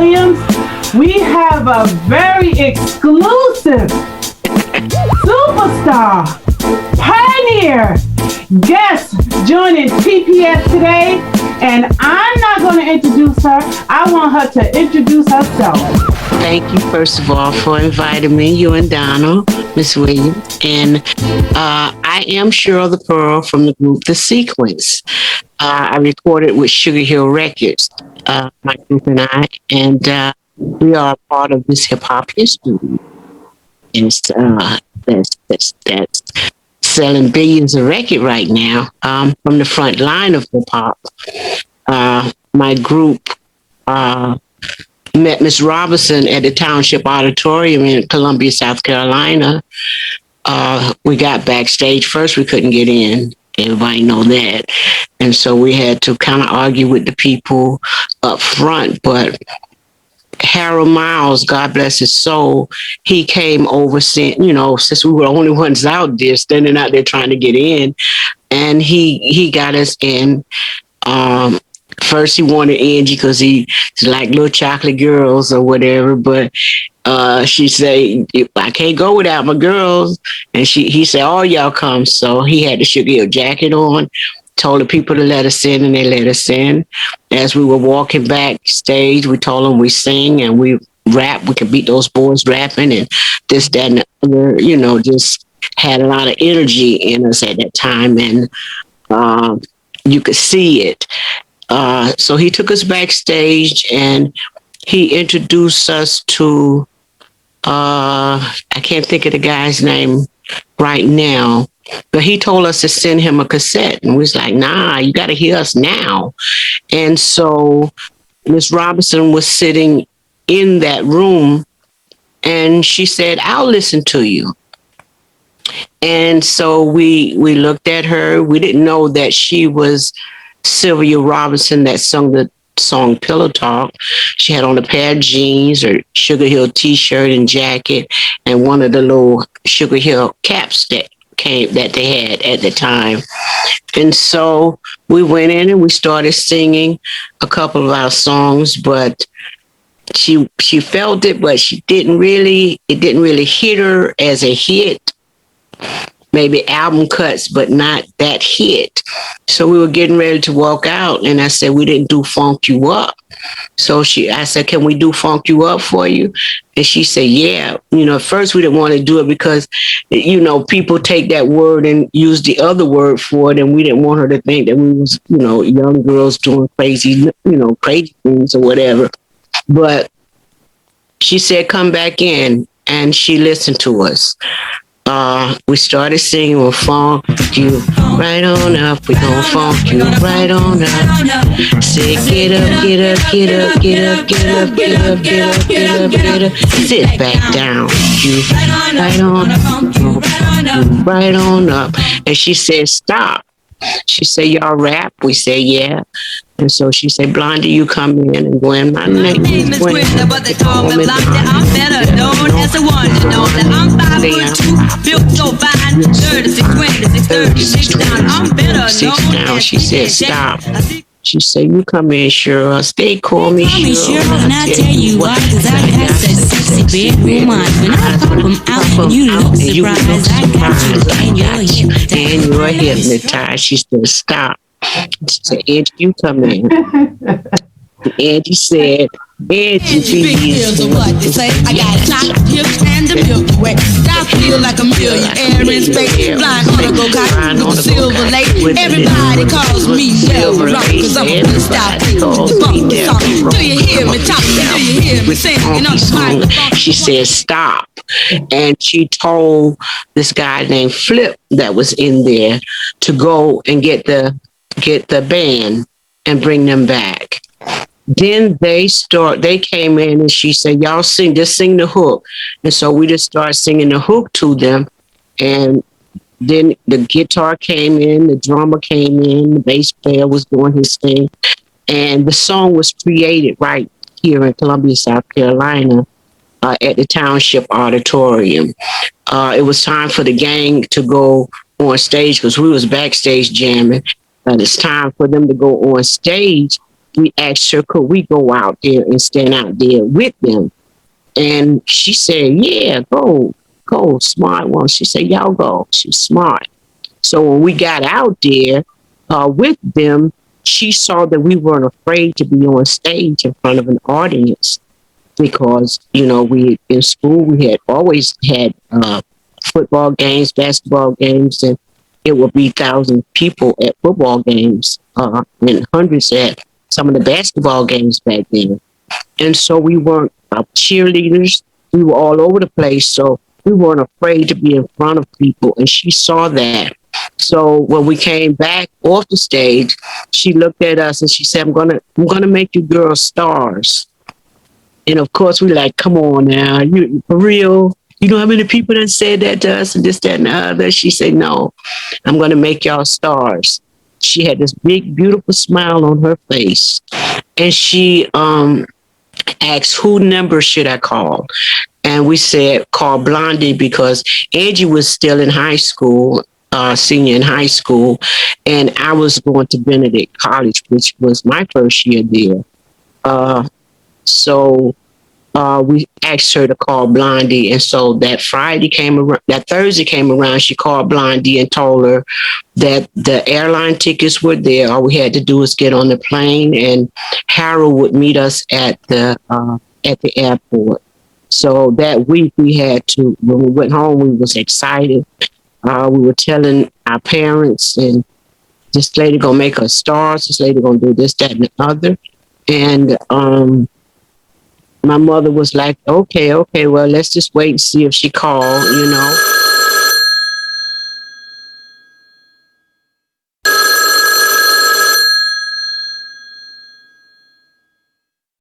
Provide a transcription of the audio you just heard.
Williams, we have a very exclusive superstar, pioneer guest joining T.P.S. today. And I'm not going to introduce her. I want her to introduce herself. Thank you, first of all, for inviting me, you and Donald, Miss Williams. And I am Cheryl the Pearl from the group The Sequence. I recorded with Sugar Hill Records, my group and I, and we are a part of this hip hop history. That's selling billions of records right now, from the front line of hip hop. My group met Miss Robinson at the Township Auditorium in Columbia, South Carolina. We got backstage first. We couldn't get in. Everybody know that. And so we had to kind of argue with the people up front. But Harold Miles, God bless his soul, he came over, since we were the only ones out there, standing out there trying to get in. And he got us in. First, he wanted Angie because he's like little chocolate girls or whatever. But she said, I can't go without my girls. And he said, all y'all come. So he had the Sugar Hill jacket on, told the people to let us in, and they let us in. As we were walking backstage, we told them we sing and we rap. We could beat those boys rapping and this, that, and the other, just had a lot of energy in us at that time. And you could see it. So he took us backstage and he introduced us to, I can't think of the guy's name right now, but he told us to send him a cassette. And we was like, nah, you got to hear us now. And so Miss Robinson was sitting in that room and she said, I'll listen to you. And so we looked at her. We didn't know that she was Sylvia Robinson that sung the song Pillow Talk. She had on a pair of jeans, or Sugar Hill t-shirt and jacket, and one of the little Sugar Hill caps that they had at the time. And so we went in and we started singing a couple of our songs, but she felt it, but it didn't really hit her as a hit. Maybe album cuts, but not that hit. So we were getting ready to walk out, and I said, we didn't do Funk You Up. So I said, can we do Funk You Up for you? And she said, yeah. At first we didn't want to do it because, people take that word and use the other word for it, and we didn't want her to think that we was, young girls doing crazy things or whatever. But she said, come back in, and she listened to us. We started singing, we'll funk you right on up. We gon' funk you right on up. Say, get up, get up, get up, get up, get up, get up, get up, get up, get up. Sit back down. You right on up, right on up. And she said, stop. She said, y'all rap? We said, yeah. And so she said, Blondy, you come in and Gwen. My name is Gwen, but they call me Blondy. I'm better known as a wonder. Known that I'm 5'2", built so fine. 36, 26, 36 down. I'm better known as. She said, stop. She said, you come in, Cheryl. They call me Cheryl. And I tell you why, because I got that sexy bedroom on. When I pop them out, you look surprised. I got you, and you're hypnotized. She said, stop. She said, Angie, you come in. Angie said, Angie big heels or what they say. I got top hips and the Milky Way. I feel like a millionaire in space. Flying on a go-kart with a silver lake. Everybody calls me Silver Rock, cause I'm a stop the funky song. Do you hear me talking? Do you hear me singing on the microphone? She said, stop. And she told this guy named Flip that was in there to go and get the band and bring them back. Then they came in and she said, y'all just sing the hook. And so we just started singing the hook to them. And then the guitar came in, the drummer came in, the bass player was doing his thing. And the song was created right here in Columbia, South Carolina, at the Township Auditorium. It was time for the gang to go on stage because we was backstage jamming. And it's time for them to go on stage. we asked her, could we go out there and stand out there with them? And she said, yeah, go, smart one. She said, y'all go. She's smart. So when we got out there with them, she saw that we weren't afraid to be on stage in front of an audience because, we in school, we had always had football games, basketball games, and it would be thousands of people at football games and hundreds at some of the basketball games back then. And so we weren't cheerleaders. We were all over the place. So we weren't afraid to be in front of people. And she saw that. So when we came back off the stage, she looked at us and she said, I'm gonna make you girls stars. And of course we like, come on now, you for real? You know how many people that said that to us and this, that, and the other? She said, no, I'm gonna make y'all stars. She had this big, beautiful smile on her face. And she asked, who number should I call? And we said, call Blondie, because Angie was still in high school, senior in high school, and I was going to Benedict College, which was my first year there. So we asked her to call Blondie. And so that Thursday came around, she called Blondie and told her that the airline tickets were there. All we had to do was get on the plane, and Harold would meet us at the airport. So that week when we went home, we was excited. We were telling our parents, and this lady gonna make us stars. This lady gonna do this, that, and the other. And my mother was like, okay, well, let's just wait and see if she called,